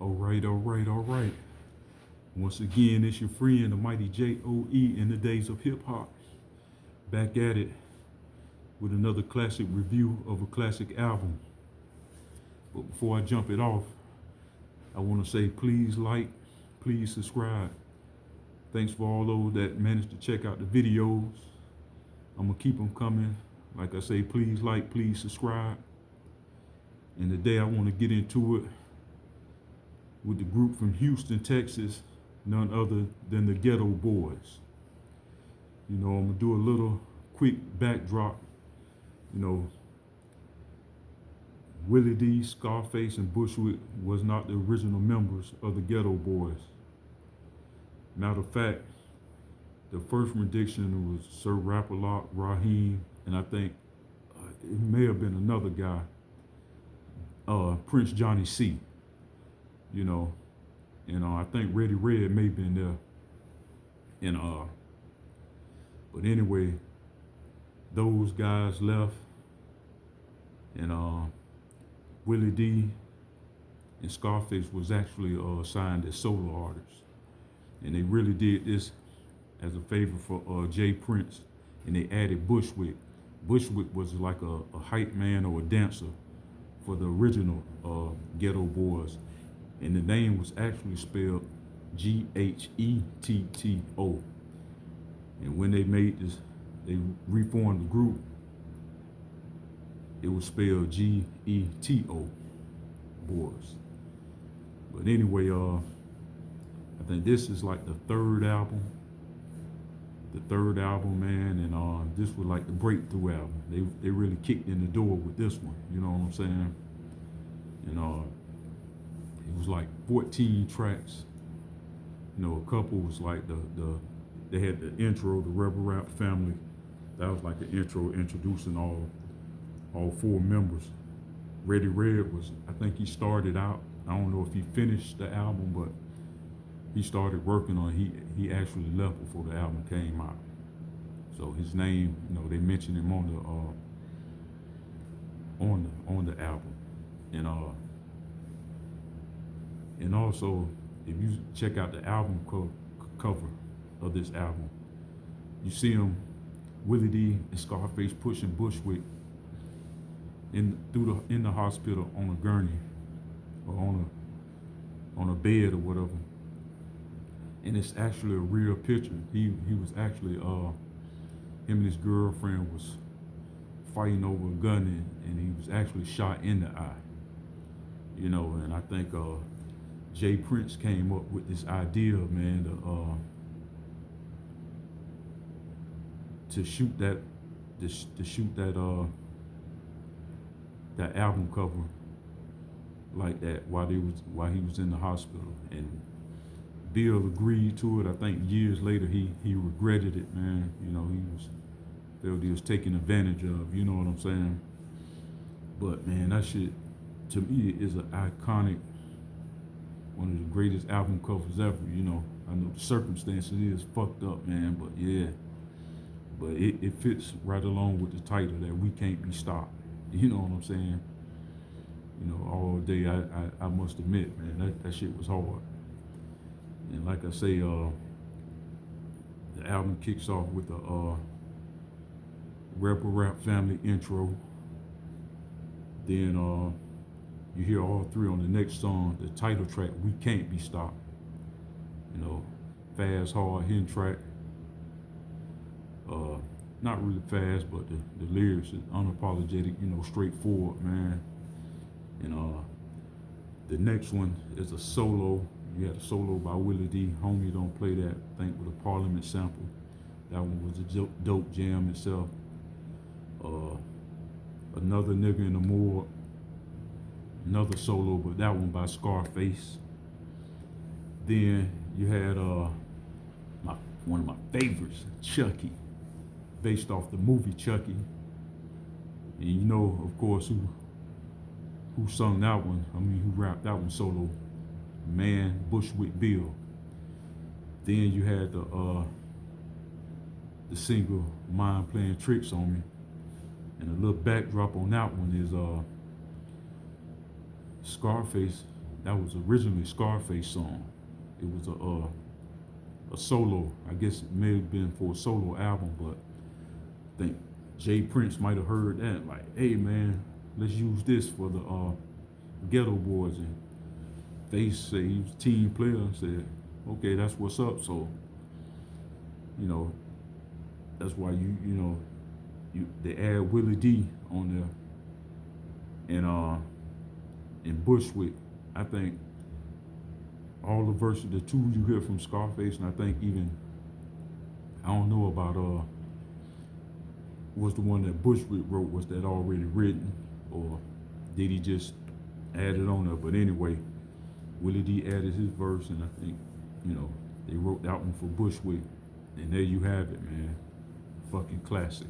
All right. Once again, it's your friend, the mighty Geto in the days of hip hop. Back at it with another classic review of a classic album. But before I jump it off, I want to say please like, please subscribe. Thanks for all those that managed to check out the videos. I'm going to keep them coming. Like I say, please like, please subscribe. And today I want to get into it with the group from Houston, Texas, none other than the Geto Boys. You know, I'm gonna do a little quick backdrop. You know, Willie D, Scarface, and Bushwick was not the original members of the Geto Boys. Matter of fact, the first rendition was Sir Rap-A-Lot, Raheem, and I think it may have been another guy, Prince Johnny C. You know, and I think Reddy Red may have been there. And but anyway, those guys left, and Willie D and Scarface was actually signed as solo artists, and they really did this as a favor for Jay Prince, and they added Bushwick. Bushwick was like a hype man or a dancer for the original Geto Boys. And the name was actually spelled G-H-E-T-T-O. And when they made this, they reformed the group, it was spelled G-E-T-O, Boys. But anyway, I think this is like the third album. Man, and this was like the breakthrough album. They really kicked in the door with this one, you know what I'm saying? And it was like 14 tracks. You know, a couple was like they had the intro, the Rebel Rap family. That was like the intro introducing all four members. Reddy Red was, I think he started out, I don't know if he finished the album, but he started working on it. He actually left before the album came out. So his name, you know, they mentioned him on the album. And also, if you check out the album cover of this album, you see him, Willie D and Scarface pushing Bushwick in the hospital on a gurney or on a bed or whatever. And it's actually a real picture. He was actually him and his girlfriend was fighting over a gun, and he was actually shot in the eye. You know, and I think Jay Prince came up with this idea, man, to shoot that album cover like that while he was in the hospital. And Bill agreed to it. I think years later he regretted it, man. You know, felt he was taken advantage of, you know what I'm saying? But man, that shit to me is an iconic, one of the greatest album covers ever, you know. I know the circumstances is fucked up, man, but yeah. But it fits right along with the title that we can't be stopped. You know what I'm saying? You know, all day I must admit, man, that shit was hard. And like I say, the album kicks off with the Rebel Rap family intro. Then you hear all three on the next song, the title track, We Can't Be Stopped. You know, fast, hard hitting track. Not really fast, but the lyrics is unapologetic, you know, straightforward, man. And the next one is a solo. You had a solo by Willie D. Homie Don't Play That, I think, with a Parliament sample. That one was a dope jam itself. Another Nigga in the Morgue, another solo, but that one by Scarface. Then you had one of my favorites, Chucky, based off the movie Chucky. And you know, of course, who sung that one? I mean, who rapped that one solo? Man, Bushwick Bill. Then you had the single Mind Playing Tricks on Me. And a little backdrop on that one is Scarface that was originally Scarface song. It was a solo. I guess it may have been for a solo album, but I think Jay Prince might have heard that, like, hey man, let's use this for the Geto Boys, and they say he was a team player and said, okay, that's what's up. So, you know, that's why they add Willie D on there, and Bushwick. I think all the verses, the two you hear from Scarface, and I think even I don't know about was the one that Bushwick wrote, was that already written, or did he just add it on there? But anyway, Willie D added his verse, and I think, they wrote that one for Bushwick, and there you have it, man. Fucking classic.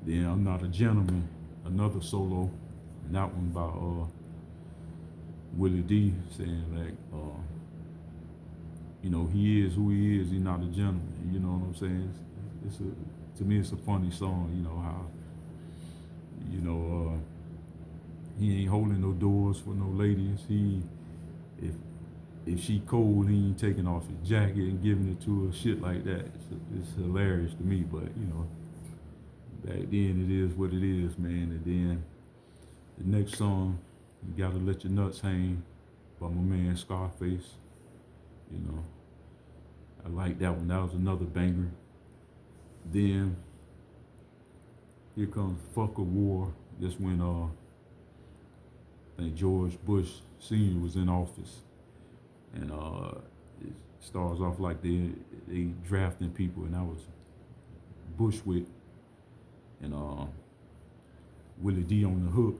Then I'm Not a Gentleman, another solo, and that one by Willie D, saying like, he is who he is. He's not a gentleman. You know what I'm saying? To me, it's a funny song. You know how, he ain't holding no doors for no ladies. If she cold, he ain't taking off his jacket and giving it to her. Shit like that. It's hilarious to me. But back then it is what it is, man. And then the next song, You Gotta Let Your Nuts Hang, by my man Scarface. I like that one. That was another banger. Then here comes Fuck a War. That's when I think George Bush Sr. was in office, and it starts off like they drafting people, and that was Bushwick and Willie D on the hook,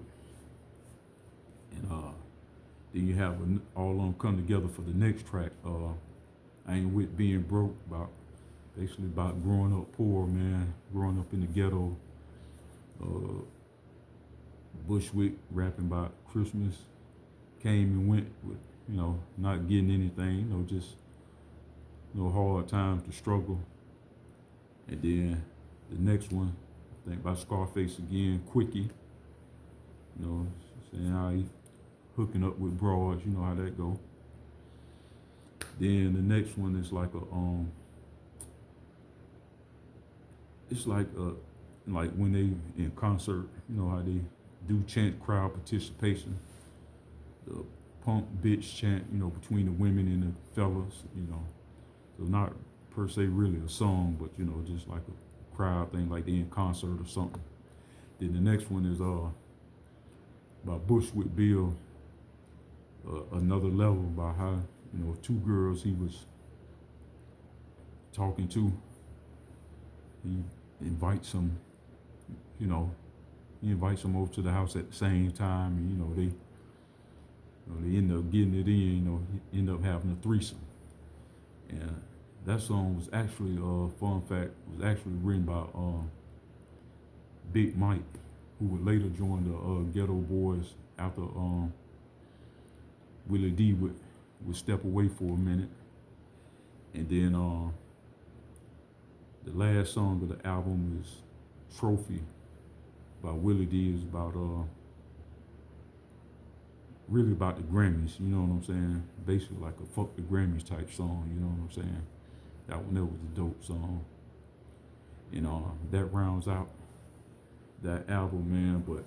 and then you have all of them come together for the next track. I Ain't With Being Broke, basically about growing up poor, man, growing up in the ghetto. Bushwick rapping about Christmas, came and went with, not getting anything, just hard times to struggle. And then the next one, I think by Scarface again, Quickie, saying how he hooking up with broads, you know how that go. Then the next one is like it's like when they in concert, how they do chant crowd participation, the punk bitch chant, between the women and the fellas, so not per se really a song, but just like a crowd thing, like they in concert or something. Then the next one is by Bushwick Bill, Another Level, by how two girls he was talking to, he invites them, he invites them over to the house at the same time, and they end up getting it in, end up having a threesome. And that song was actually, fun fact, was actually written by Big Mike, who would later join the Geto Boys after Willie D would step away for a minute. And then the last song of the album is Trophy by Willie D. Is about really about the Grammys, you know what I'm saying? Basically like a fuck the Grammys type song, you know what I'm saying? That one, that was a dope song. That rounds out that album, man. But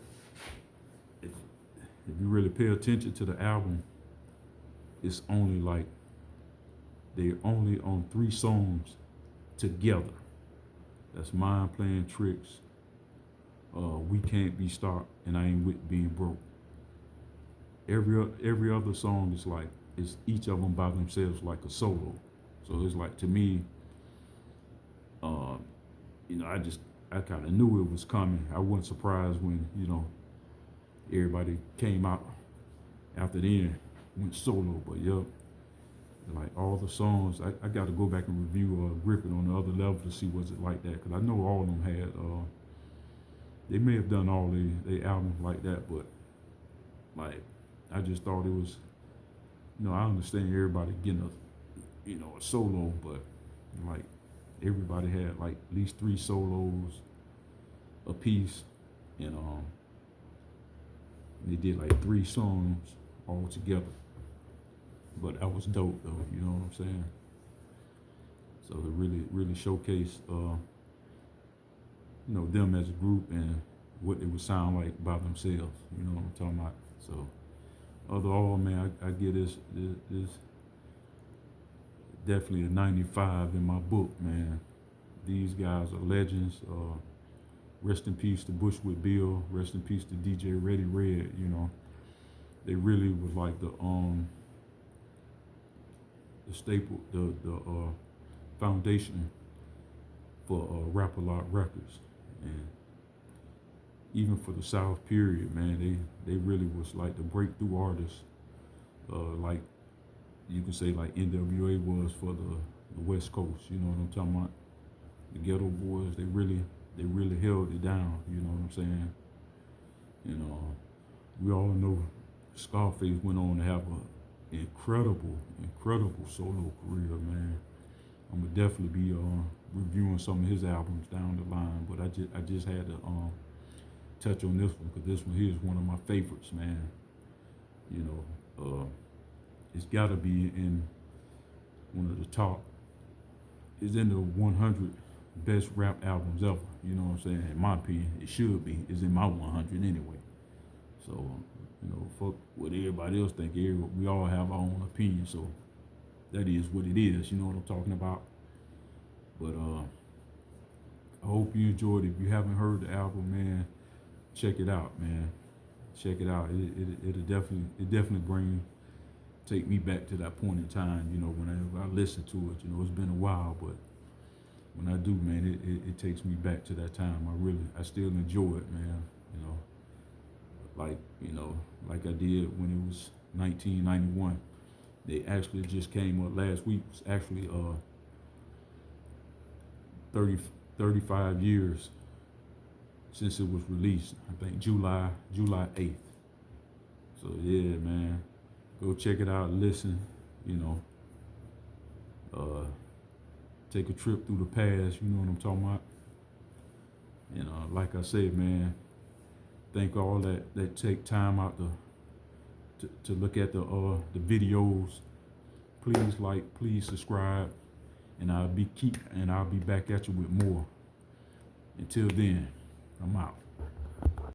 if you really pay attention to the album, it's only like they're only on 3 songs together. That's Mind Playing Tricks, We Can't Be Stopped, and I Ain't With Being Broke. Every other song is like, it's each of them by themselves like a solo. So it's like, to me, I kind of knew it was coming. I wasn't surprised when, everybody came out after the end, went solo. But yep, like all the songs, I got to go back and review Grip It on the other level to see was it like that, because I know all of them had, they may have done all their albums like that, but like, I just thought it was, I understand everybody getting a solo, but like everybody had like at least 3 solos a piece, and they did like 3 songs all together. But that was dope though, you know what I'm saying? So it really showcased, them as a group and what they would sound like by themselves. You know what I'm talking about? So overall, man, I get this definitely a 95 in my book, man. These guys are legends. Rest in peace to Bushwick Bill. Rest in peace to DJ Ready Red. They really was like the staple, the foundation for Rap-A-Lot Records, and even for the South period, man, they really was like the breakthrough artists, like you can say like NWA was for the West Coast. You know what I'm talking about? The Geto Boys, they really held it down. You know what I'm saying? We all know Scarface went on to have a incredible solo career, man. I'm gonna definitely be reviewing some of his albums down the line, but I just had to touch on this one because this one here is one of my favorites, man. You know, it's got to be in one of the top. It's in the 100 best rap albums ever. You know what I'm saying? In my opinion, it should be. It's in my 100 anyway. So, fuck what everybody else think. We all have our own opinion, so that is what it is. You know what I'm talking about? But I hope you enjoyed it. If you haven't heard the album, man, check it out, man. Check it out. It'll definitely take me back to that point in time. Whenever I listen to it, it's been a while, but when I do, man, it takes me back to that time. I still enjoy it, man. Like I did when it was 1991. They actually just came up last week. It's actually 35 years since it was released. I think July 8th. So yeah, man, go check it out. Listen, take a trip through the past. You know what I'm talking about. Like I said, man, thank all that take time out to look at the videos. Please like, please subscribe, and I'll be back at you with more. Until then, I'm out.